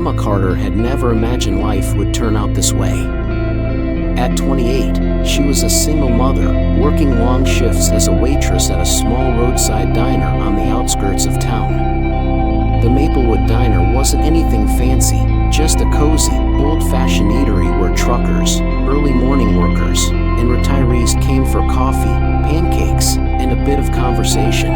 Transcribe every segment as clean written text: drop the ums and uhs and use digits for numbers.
Emma Carter had never imagined life would turn out this way. At 28, she was a single mother, working long shifts as a waitress at a small roadside diner on the outskirts of town. The Maplewood Diner wasn't anything fancy, just a cozy, old-fashioned eatery where truckers, early morning workers, and retirees came for coffee, pancakes, and a bit of conversation.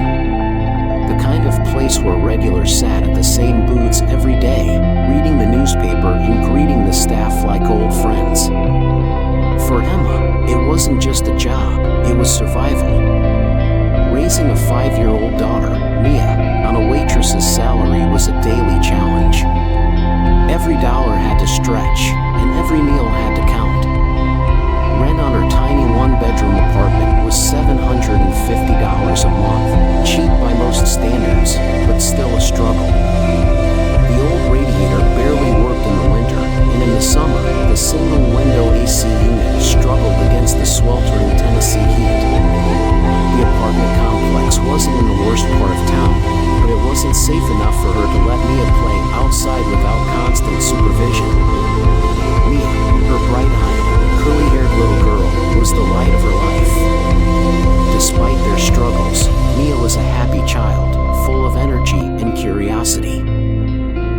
The kind of place where regulars sat at the same booths every day, reading the newspaper and greeting the staff like old friends. For Emma, it wasn't just a job, it was survival. Raising a 5-year-old daughter, Mia, on a waitress's salary was a daily challenge. Every dollar had to stretch, and every meal had to count. Rent on her tiny one-bedroom apartment was $750 a month, cheap by most standards, but still a struggle. The old radiator barely worked in the winter, and in the summer, the single-window AC unit struggled against the sweltering Tennessee heat. The apartment complex wasn't in the worst part of town, but it wasn't safe enough for her to let Mia play outside without constant supervision. Mia, her bright-eyed, curly-haired little girl, was the light of her life. Despite their struggles, Mia was a happy child, full of energy and curiosity.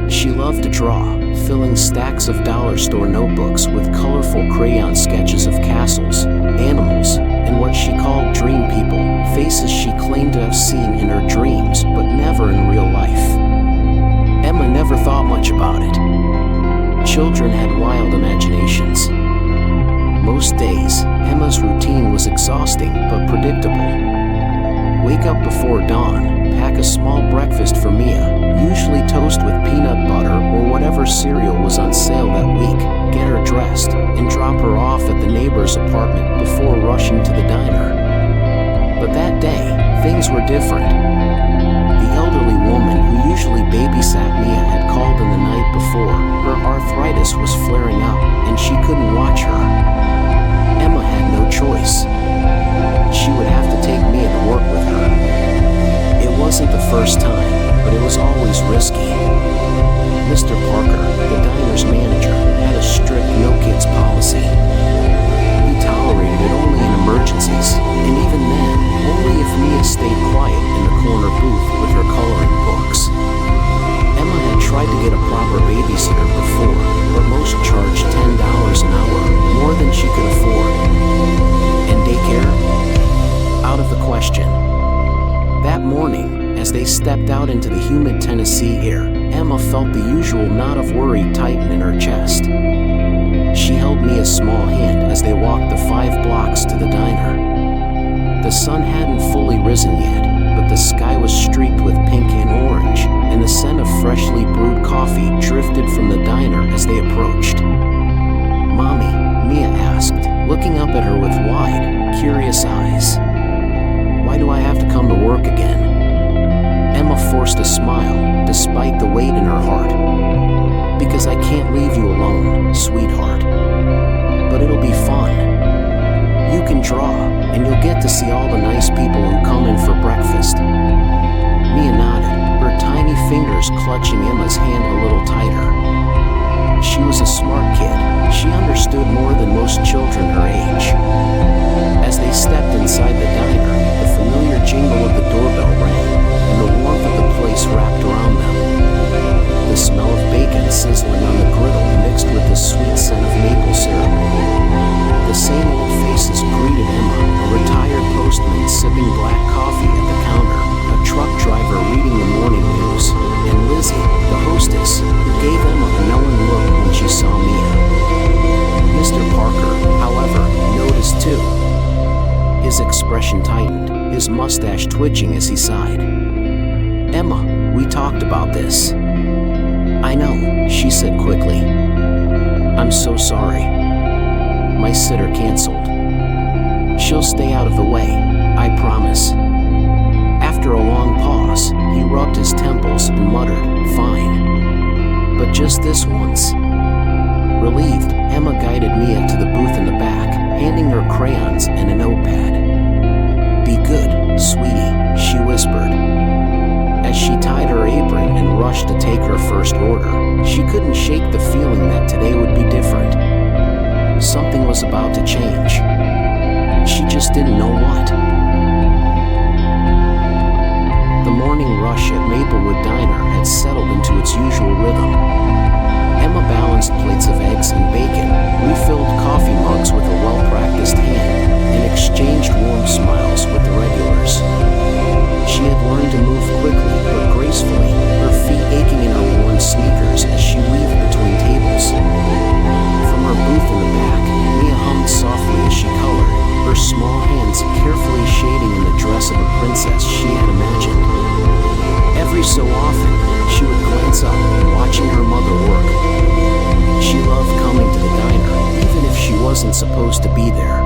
She loved to draw, filling stacks of dollar store notebooks with colorful crayon sketches of castles, animals, and what she called dream people, faces she claimed to have seen in her dreams but never in real life. Emma never thought much about it. Children had wild imaginations. Most days, Emma's routine was exhausting but predictable. Wake up before dawn, pack a small breakfast for Mia, usually toast with peanut butter or whatever cereal was on sale that week, get her dressed, and drop her off at the neighbor's apartment before rushing to the diner. But that day, things were different. The elderly woman who usually babysat Mia had called in the night before. Her arthritis was flaring up, and she couldn't watch her. Emma had no choice. She would have to take Mia to work with her. It wasn't the first time, but it was always risky. Mr. Parker, the diner's manager, had a strict no-kids policy. He tolerated it only in emergencies, and even then, only if Mia stayed quiet in the corner booth with her coloring books. Emma had tried to get a proper babysitter before, but most charged $10 an hour, more than she could afford. And daycare? Out of the question. That morning, as they stepped out into the humid Tennessee air, Emma felt the usual knot of worry tighten in her chest. She held Mia's small hand as they walked the 5 blocks to the diner. The sun hadn't fully risen yet, but the sky was streaked with pink and orange, and the scent of freshly brewed coffee drifted from the diner as they approached. "Mommy," Mia asked, looking up at her with wide, curious eyes. "Why do I have to come to work again?" Emma forced a smile, despite the weight in her heart. "Because I can't leave you alone, sweetheart. But it'll be fun. You can draw, and you'll get to see all the nice people who come in for breakfast." Mia nodded, her tiny fingers clutching Emma's hand a little tighter. She was a smart kid. She understood more than most children her age. As they stepped inside the diner, the familiar jingle of the doorbell rang, and the warmth of the place wrapped around them. The smell of bacon sizzling on the griddle mixed with the sweet scent of maple syrup. The same old faces greeted Emma, a retired postman sipping black coffee at the counter, a truck driver reading the morning news, and Lizzie, the hostess, who gave Emma a knowing look when she saw Mia. Mr. Parker, however, noticed too. His expression tightened, his mustache twitching as he sighed. "Emma, we talked about this." "I know," she said quickly. "I'm so sorry. My sitter canceled. She'll stay out of the way, I promise." After a long pause, he rubbed his temples and muttered, "Fine. But just this once." Relieved, Emma guided Mia to the booth in the back, handing her crayons and a notepad. "Be good, sweetie," she whispered. As she tied her apron and rushed to take her first order, she couldn't shake the feeling that today would be different. Something was about to change. She just didn't know what. The morning rush at Maplewood Diner had settled into its usual rhythm. Emma balanced plates of eggs and bacon, refilled coffee mugs with a well-practiced hand, and exchanged warm smiles with the regulars. She had learned to move quickly but gracefully, her feet aching in her worn sneakers as she weaved between tables. From her booth in the back, Mia hummed softly as she colored, her small hands carefully shading in the dress of a princess she had imagined. Every so often, she would glance up, watching her mother work. She loved coming to the diner, even if she wasn't supposed to be there.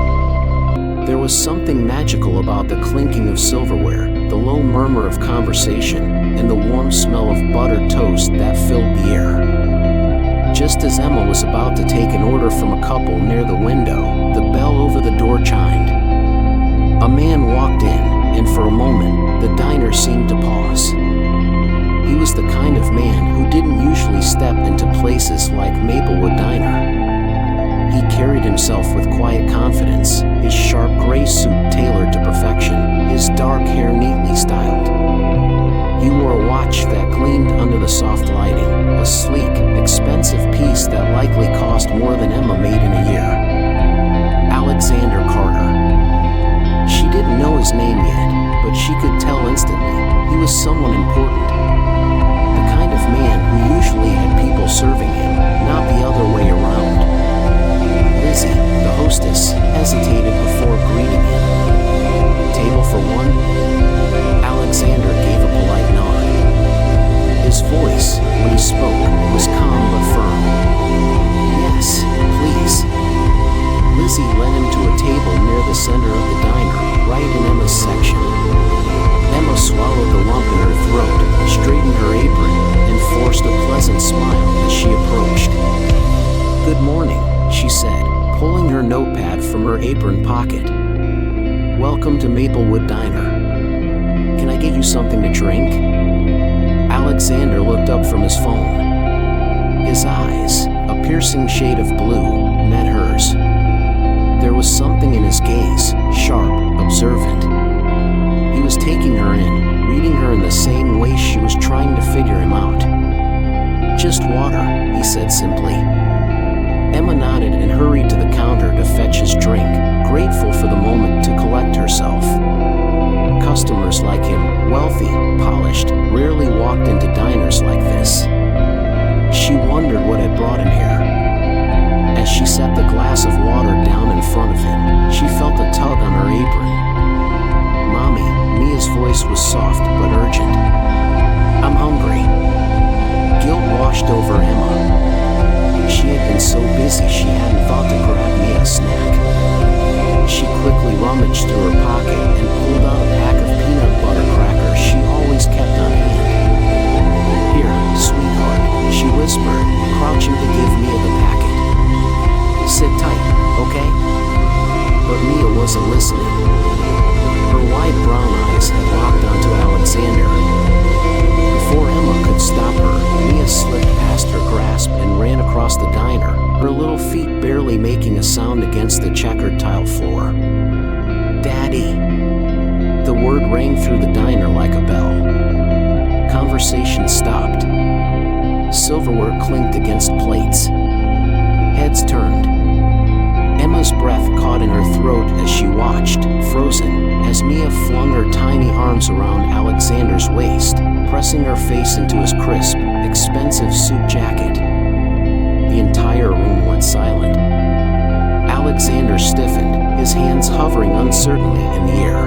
There was something magical about the clinking of silverware, the low murmur of conversation, and the warm smell of buttered toast that filled the air. Just as Emma was about to take an order from a couple near the window, the bell over the door chimed. A man walked in, and for a moment, the diner seemed to pause. He was the kind of man who didn't usually step into places like Maplewood Diner. He carried himself with quiet confidence, his sharp gray suit tailored to perfection, his dark hair neatly styled. He wore a watch that gleamed under the soft lighting, a sleek, expensive piece that likely cost more than Emma made in a year. Alexander Carter. She didn't know his name yet, but she could tell instantly he was someone important. The kind of man who usually had people serving him, not the other way around. Lizzie, the hostess, hesitated before greeting him. Table for one? Alexander gave a polite nod. His voice, when he spoke, was calm but firm. Yes, please. Lizzie led him to a table near the center of the diner, right in Emma's section. Emma swallowed the lump in her throat, straightened her apron, and forced a pleasant smile as she approached. "Good morning," she said, pulling her notepad from her apron pocket. "Welcome to Maplewood Diner. Can I get you something to drink?" Alexander looked up from his phone. His eyes, a piercing shade of blue, met hers. There was something in his gaze, sharp, observant. He was taking her in, reading her in the same way she was trying to figure him out. "Just water," he said simply. Emma nodded and hurried to the counter to fetch his drink, grateful for the moment to collect herself. Customers like him, wealthy, polished, rarely walked into diners like this. She wondered what had brought him here. As she set the glass of water down in front of him, she felt a tug on her apron. "Mommy," Mia's voice was soft but urgent. "I'm hungry." Guilt washed over Emma. She had been so busy she hadn't thought to grab Mia a snack. She quickly rummaged through her pocket and pulled out a pack of peanut butter crackers she always kept on hand. "Here, sweetheart," she whispered, crouching to give Mia the packet. "Sit tight, okay?" But Mia wasn't listening. Her wide brown eyes had locked onto Alexander. Before Emma could stop her, Mia slipped past her grasp and ran across the diner, her little feet barely making a sound against the checkered tile floor. "Daddy." The word rang through the diner like a bell. Conversation stopped. Silverware clinked against plates. Heads turned. Emma's breath caught in her throat as she watched, frozen, as Mia flung her tiny arms around Alexander's waist, pressing her face into his crisp, expensive suit jacket. The entire room went silent. Alexander stiffened, his hands hovering uncertainly in the air.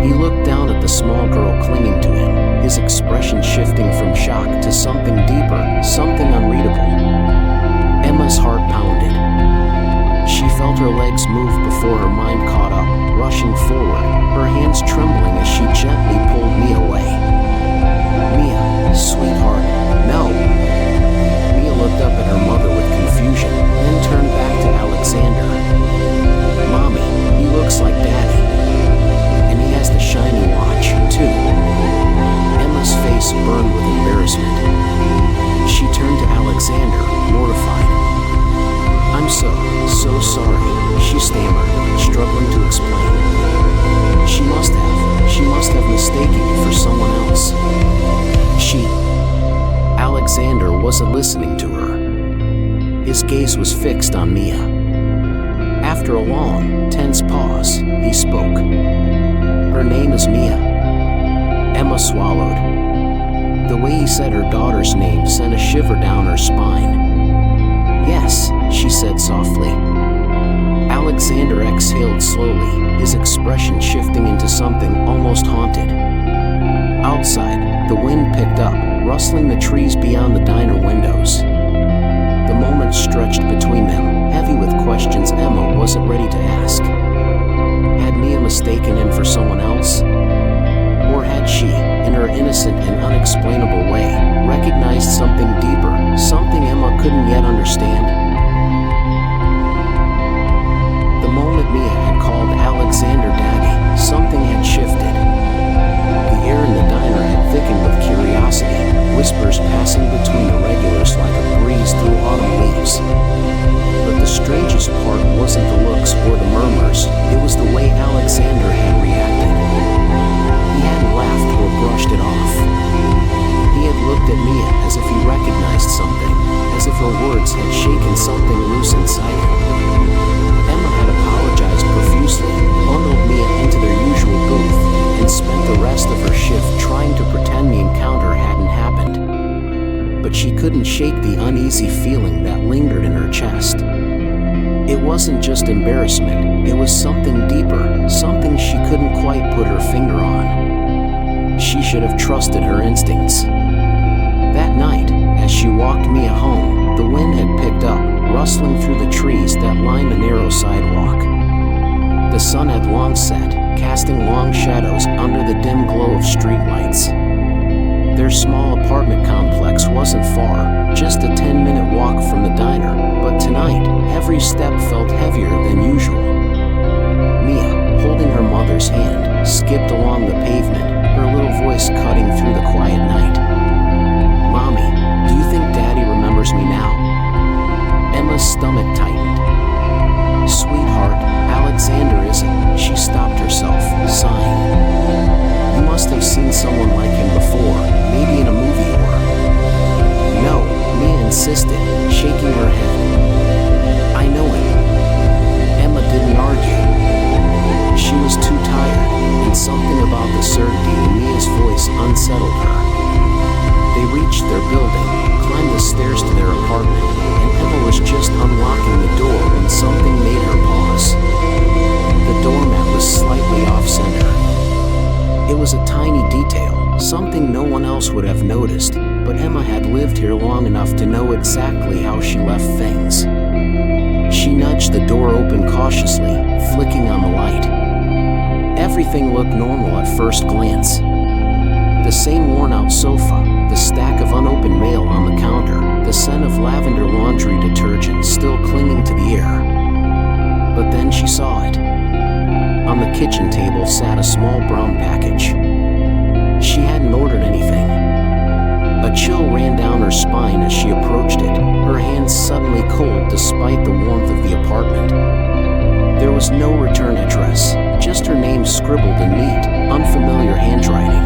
He looked down at the small girl clinging to him, his expression shifting from shock to something deeper, something unreadable. Emma's heart pounded. She felt her legs move before her mind caught up, rushing forward, her hands trembling as she gently pulled Mia away. "Mia, sweetheart, no." Mia looked up at her mother with confusion, then turned back to Alexander. "Mommy, he looks like Daddy. And he has the shiny watch, too." Emma Alexander wasn't listening to her. His gaze was fixed on Mia. After a long, tense pause, he spoke. "Her name is Mia." Emma swallowed. The way he said her daughter's name sent a shiver down her spine. "Yes," she said softly. Alexander exhaled slowly, his expression shifting into something almost haunted. Outside, the wind picked up, rustling the trees beyond the diner windows. The moments stretched between them, heavy with questions Emma wasn't ready to ask. Had Mia mistaken him for someone else? Or had she, in her innocent and unexplainable way, recognized something deeper, something Emma couldn't yet understand? The moment Mia had called Alexander Daddy, something had shifted. The air in the diner had thickened with curiosity, whispers passing between the regulars like a breeze through autumn leaves. But the strangest part wasn't the looks or the murmurs, it was the way Alexander had reacted. He hadn't laughed or brushed it off. He had looked at Mia as if he recognized something, as if her words had shaken something loose inside him. Emma had apologized profusely, bundled Mia into their usual booth, and spent the rest of her shift trying to pretend the encounter hadn't happened. But she couldn't shake the uneasy feeling that lingered in her chest. It wasn't just embarrassment, it was something deeper, something she couldn't quite put her finger on. She should have trusted her instincts. That night, as she walked Mia home, the wind had picked up, rustling through the trees that lined the narrow sidewalk. The sun had long set, casting long shadows under the dim glow of streetlights. Their small apartment complex wasn't far, just a 10-minute walk from the diner, but tonight, every step felt heavier than usual. Mia, holding her mother's hand, skipped along the pavement, her little voice cutting through the quiet night. "Mommy, do you think Daddy remembers me now?" Emma's stomach tightened. "Sweetheart, Alexander isn't." She stopped herself, sighing. "You must have seen someone like him before, maybe in a movie or..." "No," Mia insisted, shaking her head. "I know him." Emma didn't argue. She was too tired, and something about the certainty in Mia's voice unsettled her. They reached their building, climbed the stairs to their apartment, and Emma was just unlocking the door when something made her pause. The doormat was slightly off-center. It was a tiny detail, something no one else would have noticed, but Emma had lived here long enough to know exactly how she left things. She nudged the door open cautiously, flicking on the light. Everything looked normal at first glance. The same worn-out sofa, the stack of unopened mail on the counter, the scent of lavender laundry detergent still clinging to the air. But then she saw it. On the kitchen table sat a small brown package. She hadn't ordered anything. A chill ran down her spine as she approached it, her hands suddenly cold despite the warmth of the apartment. There was no return address, just her name scribbled in neat, unfamiliar handwriting.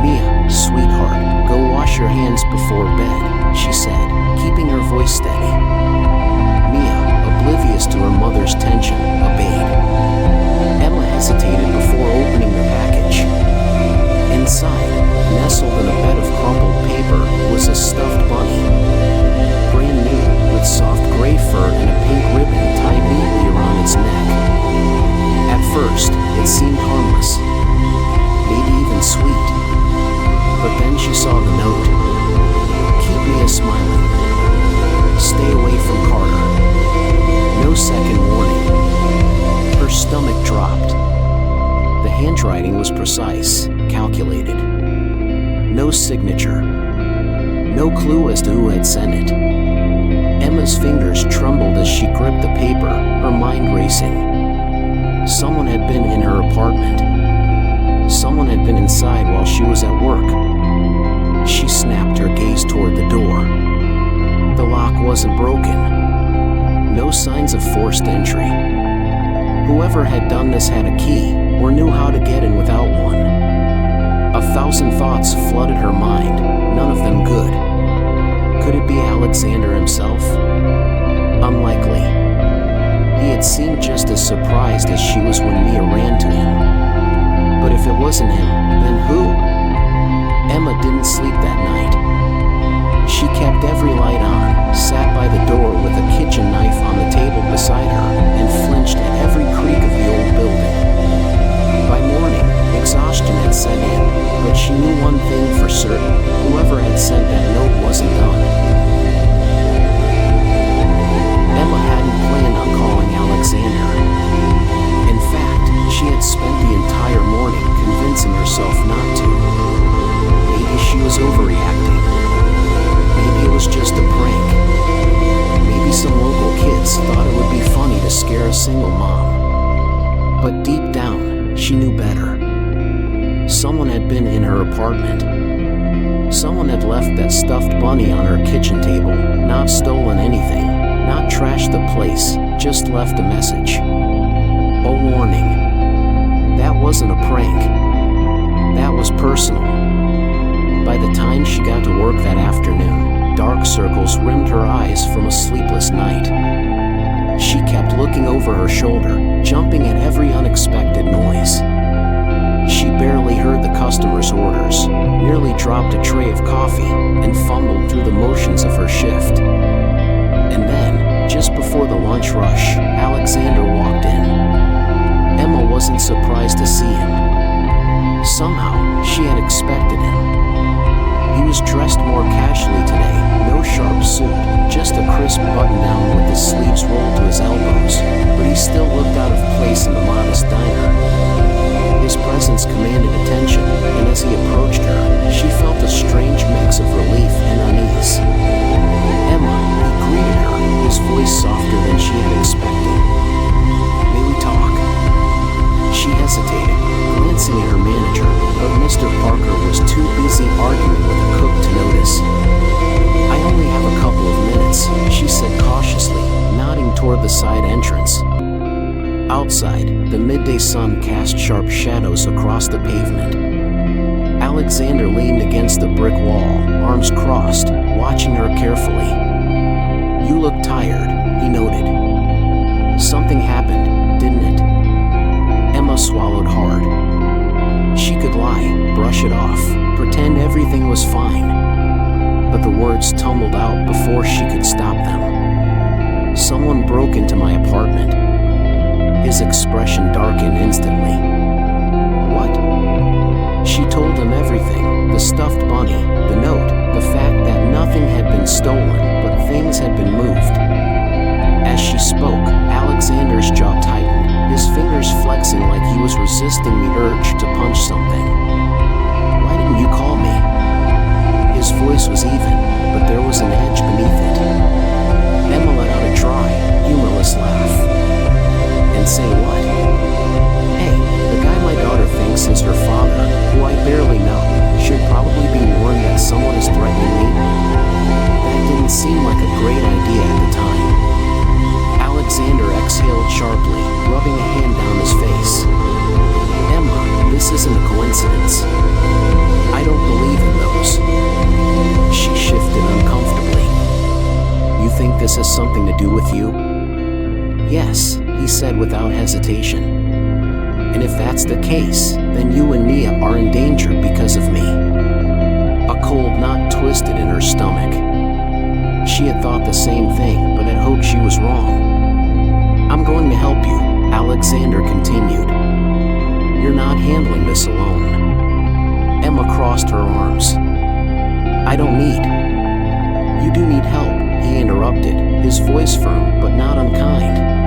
"Mia, sweetheart, go wash your hands before bed," she said, keeping her voice steady. Mia, oblivious to her mother's tension, obeyed. Emma hesitated before opening the package. Inside, nestled in a bed of crumpled paper, was a stuffed bunny. Brand new, with soft gray fur and a pink ribbon tied neatly around its neck. At first, it seemed harmless, maybe even sweet. But then she saw the note. "Keep Mia smiling. Stay away from Carter." No second warning. Her stomach dropped. The handwriting was precise, calculated. No signature. No clue as to who had sent it. Emma's fingers trembled as she gripped the paper, her mind racing. Someone had been in her apartment. Someone had been inside while she was at work. She snapped her gaze toward the door. The lock wasn't broken. No signs of forced entry. Whoever had done this had a key, or knew how to get in without one. 1,000 thoughts flooded her mind, none of them good. Could it be Alexander himself? Unlikely. He had seemed just as surprised as she was when Mia ran to him. But if it wasn't him, then who? Emma didn't sleep that night. She kept every light on, sat by the door with a kitchen knife on the table beside her, and flinched at every creak of the old building. By morning, exhaustion had set in, but she knew one thing for certain: whoever had sent that note wasn't done. Emma hadn't planned on calling Alexander. In fact, she had spent the entire morning convincing herself not to. Maybe she was overreacting. Maybe it was just a prank. Maybe some local kids thought it would be funny to scare a single mom. But deep down, she knew better. Someone had been in her apartment. Someone had left that stuffed bunny on her kitchen table, not stolen anything, not trashed the place, just left a message. A warning. That wasn't a prank. That was personal. By the time she got to work that afternoon, dark circles rimmed her eyes from a sleepless night. She kept looking over her shoulder, jumping at every unexpected noise. She barely heard the customer's orders, nearly dropped a tray of coffee, and fumbled through the motions of her shift. And then, just before the lunch rush, Alexander walked in. Emma wasn't surprised to see him. Somehow, she had expected him. He was dressed more casually today, no sharp suit, just a crisp button-down with his sleeves rolled to his elbows, but he still looked out of place in the modest diner. His presence commanded attention, and as he approached her, she felt a strange mix of relief and unease. Emma, he greeted her, his voice softer than she had expected. May we talk? She hesitated, glancing at her manager, but Mr. Parker was too busy arguing with a cook to notice. I only have a couple of minutes, she said cautiously, nodding toward the side entrance. Outside, the midday sun cast sharp shadows across the pavement. Alexander leaned against the brick wall, arms crossed, watching her carefully. You look tired, he noted. Something happened, didn't it? Emma swallowed hard. She could lie, brush it off, pretend everything was fine. But the words tumbled out before she could stop them. Someone broke into my apartment. His expression darkened instantly. What? She told him everything, the stuffed bunny, the note, the fact that nothing had been stolen, but things had been moved. As she spoke, Alexander's jaw tightened, his fingers flexing like he was resisting the urge to punch something. Why didn't you call me? His voice was even, but there was an edge beneath it. Emma let out a dry, humorless laugh. And say what? Hey, the guy my daughter thinks is her father, who I barely know, should probably be warned that someone is threatening me. That didn't seem like a great idea at the time. Alexander exhaled sharply, rubbing a hand down his face. Emma, this isn't a coincidence. I don't believe in those. She shifted uncomfortably. You think this has something to do with you? Yes, he said without hesitation. And if that's the case, then you and Mia are in danger because of me. A cold knot twisted in her stomach. She had thought the same thing, but had hoped she was wrong. I'm going to help you, Alexander continued. You're not handling this alone. Emma crossed her arms. I don't need. You do need help, he interrupted, his voice firm but not unkind.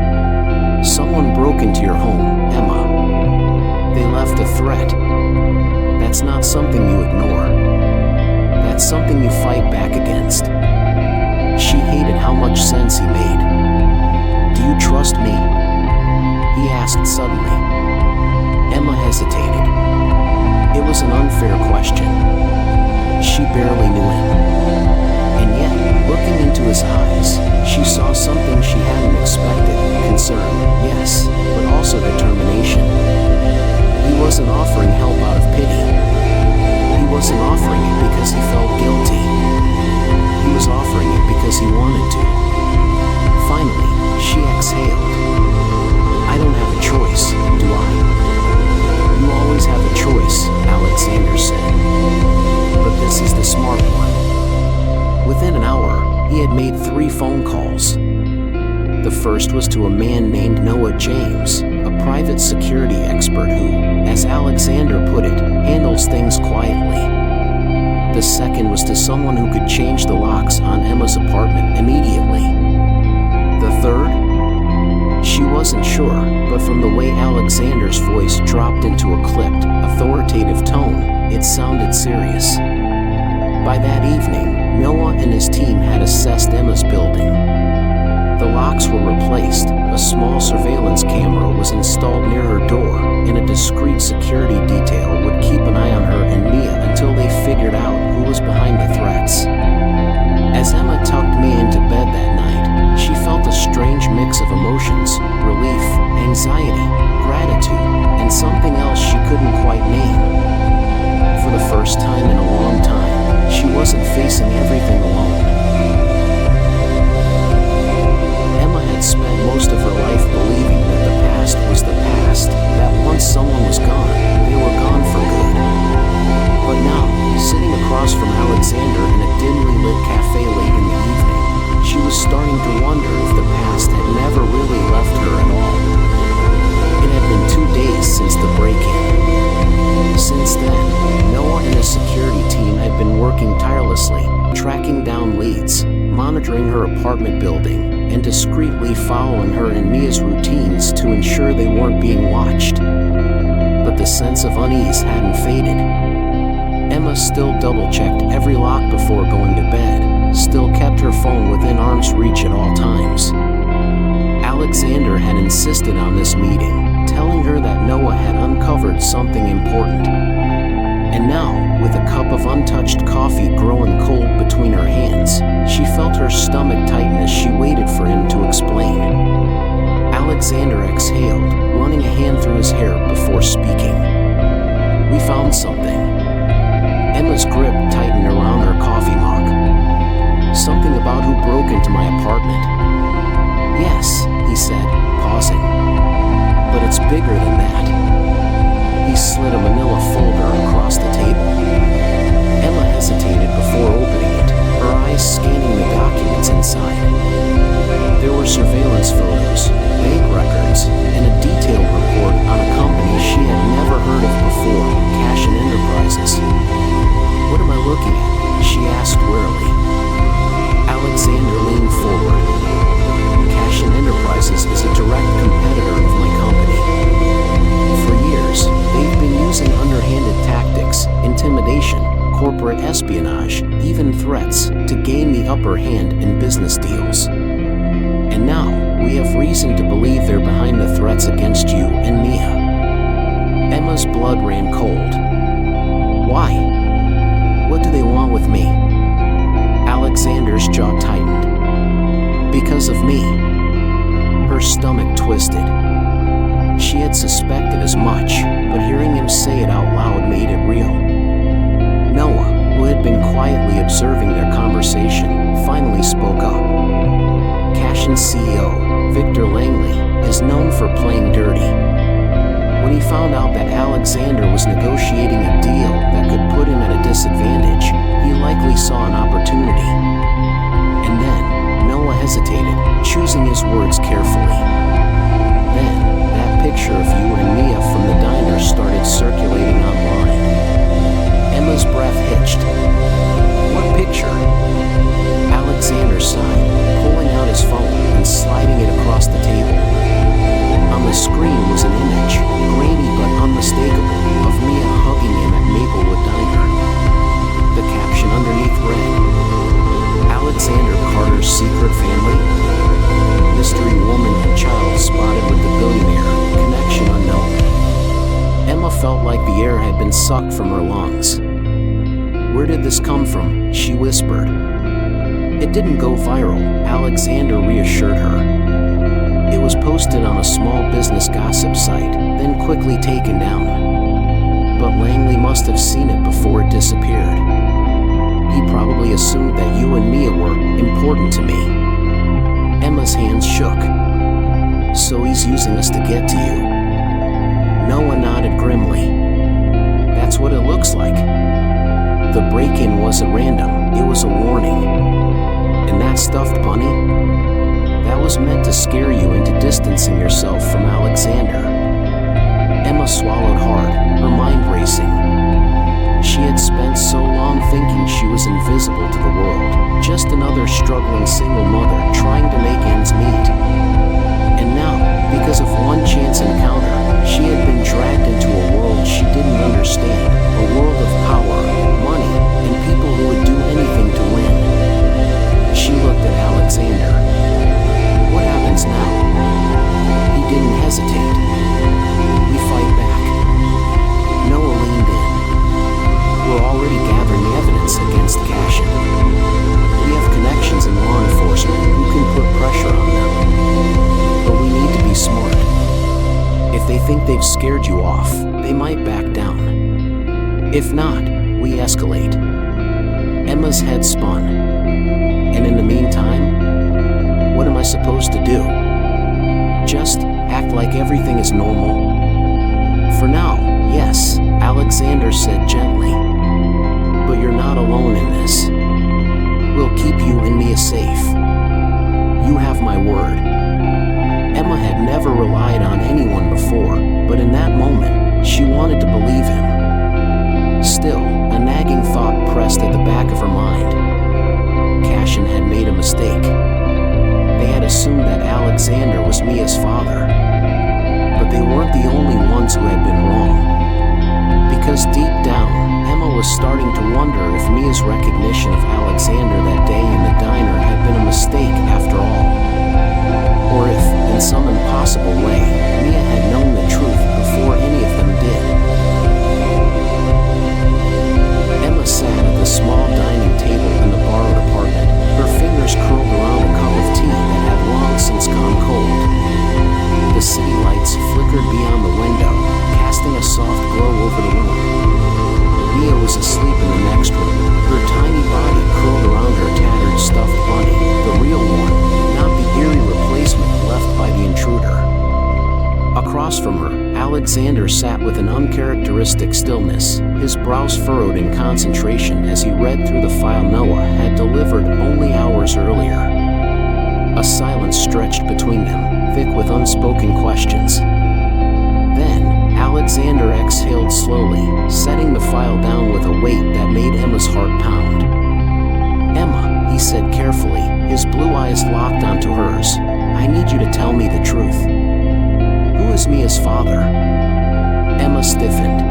Someone broke into your home, Emma. They left a threat. That's not something you ignore. That's something you fight back against. She hated how much sense he made. Do you trust me? He asked suddenly. Emma hesitated. It was an unfair question. She barely knew him. And yet, looking into his eyes, she saw something she hadn't expected. Concern, yes, but also determination. He wasn't offering help out of pity. He wasn't offering it because he felt guilty. Within an hour, he had made 3 phone calls. The first was to a man named Noah James, a private security expert who, as Alexander put it, handles things quietly. The second was to someone who could change the locks on Emma's apartment immediately. The third? She wasn't sure, but from the way Alexander's voice dropped into a clipped, authoritative tone, it sounded serious. By that evening, Noah and his team had assessed Emma's building. The locks were replaced, a small surveillance camera was installed near her door, and a discreet security detail would keep an eye on her and Mia until they figured out who was behind the threats. As Emma tucked Mia into bed that night, she felt a strange mix of emotions: relief, anxiety, gratitude, and something else she couldn't quite name. For the first time in a long time, she wasn't facing everything alone. Emma had spent most of her life believing that the past was the past, that once someone was gone, they were gone for good. But now, sitting across from Alexander in a dimly lit cafe late in the evening, she was starting to wonder if the past had never really left her at all. It had been 2 days since the break-in. Since then, Noah and his security team had been working tirelessly, tracking down leads, monitoring her apartment building, and discreetly following her and Mia's routines to ensure they weren't being watched. But the sense of unease hadn't faded. Emma still double-checked every lock before going to bed, still kept her phone within arm's reach at all times. Alexander had insisted on this meeting, telling her that Noah had uncovered something important. And now, with a cup of untouched coffee growing cold between her hands, she felt her stomach tighten as she waited for him to explain. Alexander exhaled, running a hand through his hair before speaking. "We found something." Emma's grip tightened around her coffee mug. "Something about who broke into my apartment." "Yes," he said, pausing. "But it's bigger than that." He slid a manila folder across the table. Emma hesitated before opening it, her eyes scanning the documents inside. There were surveillance photos, bank records, and a detailed report on a company she had never heard of before, Cashin Enterprises. "What am I looking at?" she asked wearily. Alexander leaned forward. "Cashin Enterprises is a direct competitor of my company. For years, they've been using underhanded tactics, intimidation, corporate espionage, even threats, to gain the upper hand in business deals. And now, we have reason to believe they're behind the threats against you and Mia." Emma's blood ran cold. "Why? What do they want with me?" Alexander's jaw tightened. "Because of me." Her stomach twisted. She had suspected as much, but hearing him say it out loud made it real. Noah, who had been quietly observing their conversation, finally spoke up. Cashin's CEO, Victor Langley, is known for playing dirty. When he found out that Alexander was negotiating a deal that could put him at a disadvantage, he likely saw an opportunity. And then, Noah hesitated, choosing his words carefully. Then, that picture of you and Mia from the diner started circulating online. Emma's breath hitched. "What picture?" Alexander sighed, pulling out his phone and sliding it across the table. On the screen was an image, grainy but unmistakable, of Mia hugging him at Maplewood Diner. The caption underneath read, "Alexander Carter's secret family? Mystery woman and child spotted with the billionaire, connection unknown." Emma felt like the air had been sucked from her lungs. "Where did this come from?" she whispered. "It didn't go viral," Alexander reassured her. "It was posted on a small business gossip site, then quickly taken down. But Langley must have seen it before it disappeared. He probably assumed that you and Mia were important to me." Emma's hands shook. "So he's using us to get to you?" Noah nodded grimly. "That's what it looks like. The break-in wasn't random, it was a warning. was meant to scare you into distancing yourself from Alexander. Emma swallowed hard, her mind racing. She had spent so long thinking she was invisible to the world, just another struggling single mother trying to make ends meet. And now, because of one chance encounter, she had been dragged into a world she didn't understand, a world of power, money, and people who would do anything to win. She looked at Alexander. What happens now? He didn't hesitate. We fight back. Noah leaned in. We're already gathering evidence against Cashin. We have connections in law enforcement who can put pressure on them. But we need to be smart. If they think they've scared you off, they might back down. If not, we escalate. Emma's head spun. And in the meantime, what am I supposed to do? Just act like everything is normal? For now, yes, Alexander said gently. But you're not alone in this. We'll keep you and Mia safe. You have my word. Emma had never relied on anyone before, but in that moment, she wanted to believe him. Still, a nagging thought pressed at the back of her mind. Cashin had made a mistake. They had assumed that Alexander was Mia's father. But they weren't the only ones who had been wrong. Because deep down, Emma was starting to wonder if Mia's recognition of Alexander that day in the diner had been a mistake after all. Or if, in some impossible way, Mia had known the truth before any of them did. Emma sat at the small dining table in the borrowed apartment, her fingers curled around a cup of tea that had long since gone cold. The city lights flickered beyond the window, casting a soft glow over the room. Mia was asleep in the next room, her tiny body curled around her tattered stuffed bunny, the real one, not the eerie replacement left by the intruder. Across from her, Alexander sat with an uncharacteristic stillness, his brows furrowed in concentration as he read through the file Noah had delivered only hours earlier. A silence stretched between them, thick with unspoken questions. Then, Alexander exhaled slowly, setting the file down with a weight that made Emma's heart pound. Emma, he said carefully, his blue eyes locked onto hers, I need you to tell me the truth. Who is Mia's father? Emma stiffened.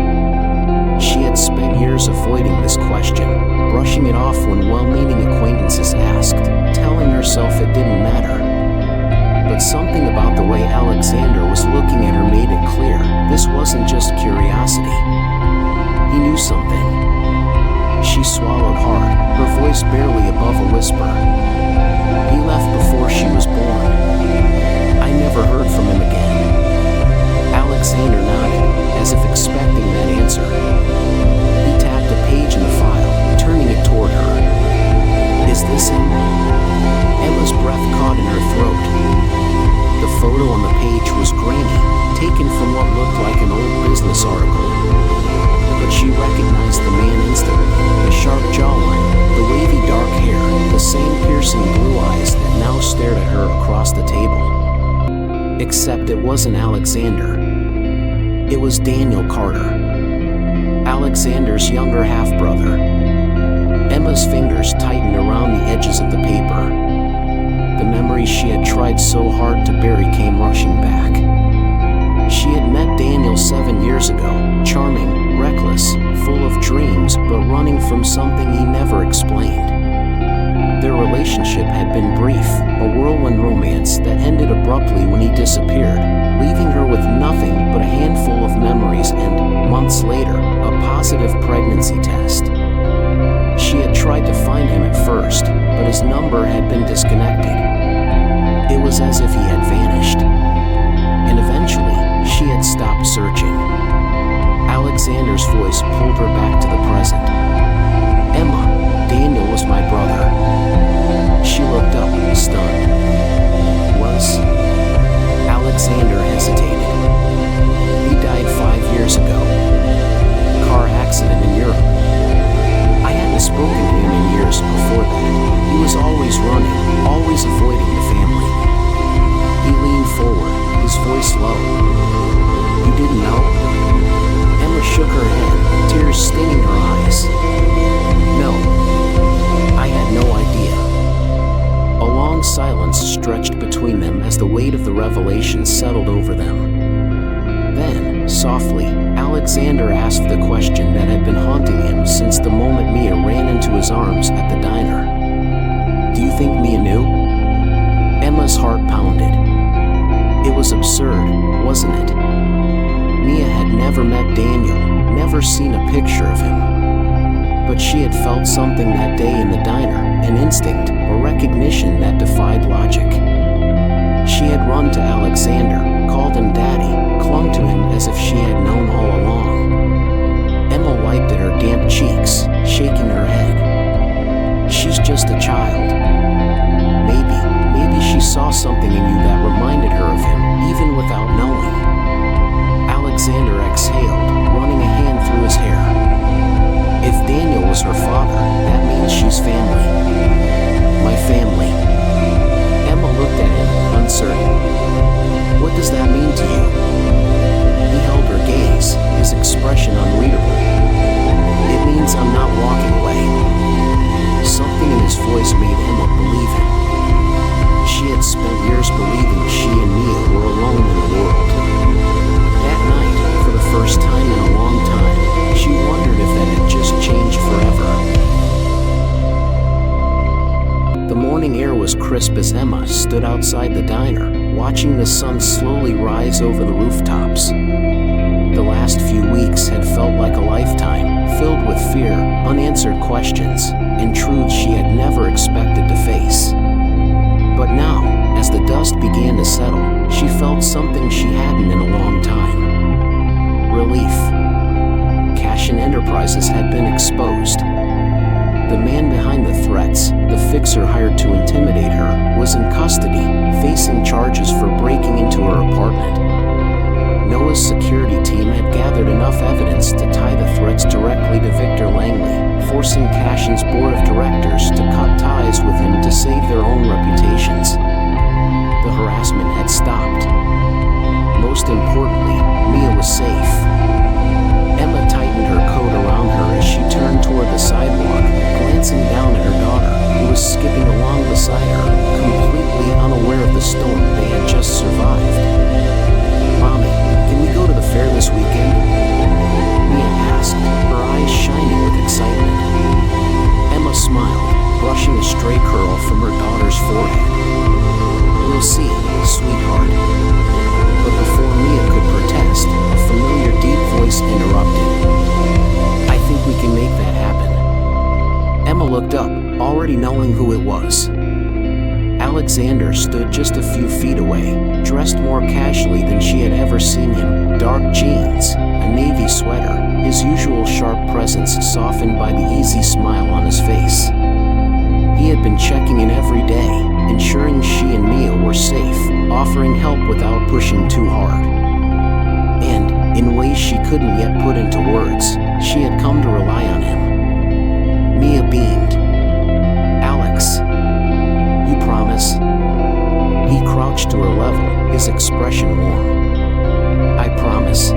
She had spent years avoiding this question, brushing it off when well-meaning acquaintances asked, telling herself it didn't matter. But something about the way Alexander was looking at her made it clear this wasn't just curiosity. He knew something. She swallowed hard, her voice barely above a whisper. He left before she was born. I never heard from him again. Alexander nodded, as if expecting that answer. He tapped a page in the file, turning it toward her. Is this him? Emma's breath caught in her throat. The photo on the page was grainy, taken from what looked like an old business article. But she recognized the man instantly, the sharp jawline, the wavy dark hair, the same piercing blue eyes that now stared at her across the table. Except it wasn't Alexander. It was Daniel Carter, Alexander's younger half-brother. Emma's fingers tightened around the edges of the paper. The memories she had tried so hard to bury came rushing back. She had met Daniel 7 years ago, charming, reckless, full of dreams, but running from something he never explained. Their relationship had been brief, a whirlwind romance that ended abruptly when he disappeared, leaving her with nothing but a handful of memories and, months later, a positive pregnancy test. She had tried to find him at first, but his number had been disconnected. It was as if he had vanished. And eventually, she had stopped searching. Alexander's voice pulled her back to the present. Emma, Daniel was my brother. She looked up, stunned. Was? Alexander hesitated. He died 5 years ago. Car accident in Europe. I hadn't spoken to him in years before that. He was always running, always avoiding the family. months stretched between them as the weight of the revelation settled over them. Then, softly, Alexander asked the question that had been haunting him since the moment Mia ran into his arms at the diner. "Do you think Mia knew?" Emma's heart pounded. It was absurd, wasn't it? Mia had never met Daniel, never seen a picture of him. But she had felt something that day in the diner, an instinct, a recognition that defied logic. She had run to Alexander, called him Daddy, clung to him as if she had known all along. Emma wiped at her damp cheeks, shaking her head. "She's just a child. Maybe she saw something in you that reminded her of him, even without knowing." Alexander exhaled, running a hand through his hair. "If Daniel was her father, that means she's family." "My family." Emma looked at him, uncertain. "What does that mean to you?" He held her gaze, his expression unreadable. "It means I'm not walking away." Something in his voice made Emma believe him. She had spent years believing she and Mia were alone in the world. That night, for the first time in a long time, she wondered if that had just changed forever. The morning air was crisp as Emma stood outside the diner, watching the sun slowly rise over the rooftops. The last few weeks had felt like a lifetime, filled with fear, unanswered questions, and truths she had never expected to face. But now, as the dust began to settle, she felt something she hadn't in a long time. Relief. Cashin Enterprises had been exposed. The man behind the threats, the fixer hired to intimidate her, was in custody, facing charges for breaking into her apartment. Noah's security team had gathered enough evidence to tie the threats directly to Victor Langley, forcing Cashin's board of directors to cut ties with him to save their own reputations. The harassment had stopped. Most importantly, Mia was safe. Emma tightened her coat around her as she turned toward the sidewalk, glancing down at her daughter, who was skipping along beside her, completely unaware of the storm they had just survived. "Mommy, can we go to the fair this weekend?" Mia asked, her eyes shining with excitement. Emma smiled, brushing a stray curl from her daughter's forehead. "We'll see, sweetheart." But before Mia could protest, a familiar deep voice interrupted. "I think we can make that happen." Emma looked up, already knowing who it was. Alexander stood just a few feet away, dressed more casually than she had ever seen him, dark jeans, a navy sweater, his usual sharp presence softened by the easy smile on his face. He had been checking in every day, ensuring she and Mia were safe, offering help without pushing too hard. And, in ways she couldn't yet put into words, she had come to rely on him. Mia beamed. "Alex, you promise?" He crouched to her level, his expression warm. "I promise."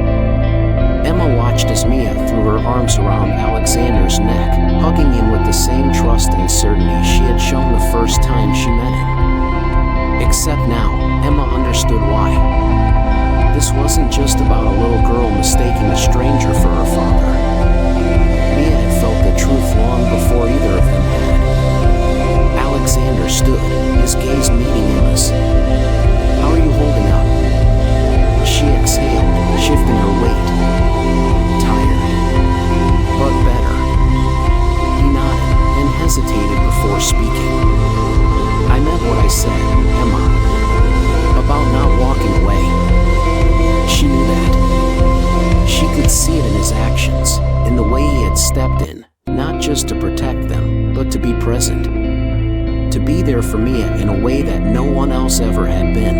Emma watched as Mia threw her arms around Alexander's neck, hugging him with the same trust and certainty she had shown the first time she met him. Except now, Emma understood why. This wasn't just about a little girl mistaking a stranger for her father. Mia had felt the truth long before either of them had. Alexander stood, his gaze meeting Emma's. "How are you holding up?" She exhaled, shifting her weight. "Tired, but better." He nodded, then hesitated before speaking. "I meant what I said, Emma. About not walking away." She knew that. She could see it in his actions, in the way he had stepped in, not just to protect them, but to be present. To be there for Mia in a way that no one else ever had been.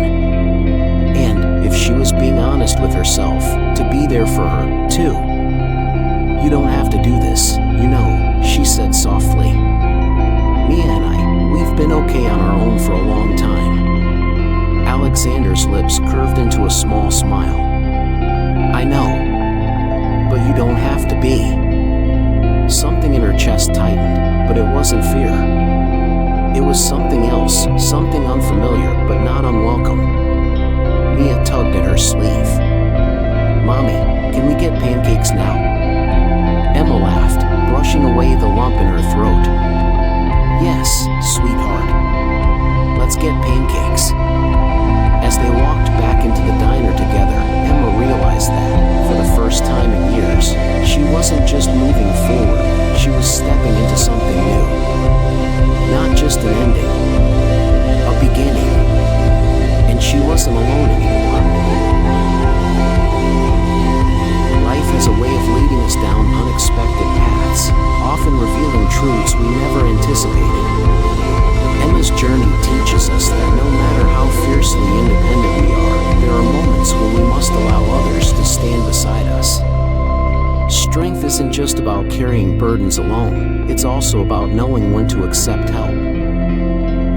And, if she was being honest with herself, to be there for her, too. "You don't have to do this, you know," she said softly. "Mia and I, we've been okay on our own for a long time." Alexander's lips curved into a small smile. "I know, but you don't have to be." Something in her chest tightened, but it wasn't fear. It was something else, something unfamiliar but not unwelcome. Mia tugged at her sleeve. "Mommy, can we get pancakes now?" Emma laughed, brushing away the lump in her throat. "Yes, sweetheart. Let's get pancakes." As they walked back into the diner together, Emma realized that, for the first time in years, she wasn't just moving forward, she was stepping into something new. Not just an ending, a beginning. And she wasn't alone anymore. Life has a way of leading us down unexpected paths, often revealing truths we never anticipated. Emma's journey teaches us that no matter how fiercely independent we are, there are moments when we must allow others to stand beside us. Strength isn't just about carrying burdens alone, it's also about knowing when to accept help.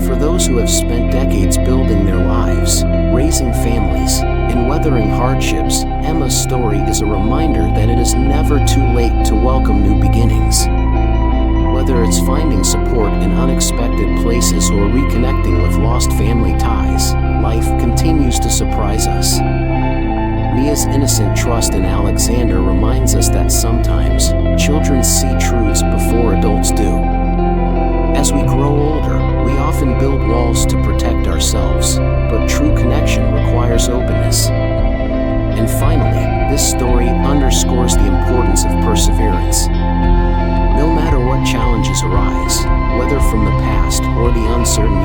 For those who have spent decades building their lives, raising families, and weathering hardships, Emma's story is a reminder that it is never too late to welcome new beginnings. Whether it's finding support in unexpected places or reconnecting with lost family ties, life continues to surprise us. Mia's innocent trust in Alexander reminds us that sometimes, children see truths before adults do. As we grow older, we often build walls to protect ourselves, but true connection requires openness. And finally, this story underscores the importance of perseverance. No matter what challenges arise, whether from the past or the uncertain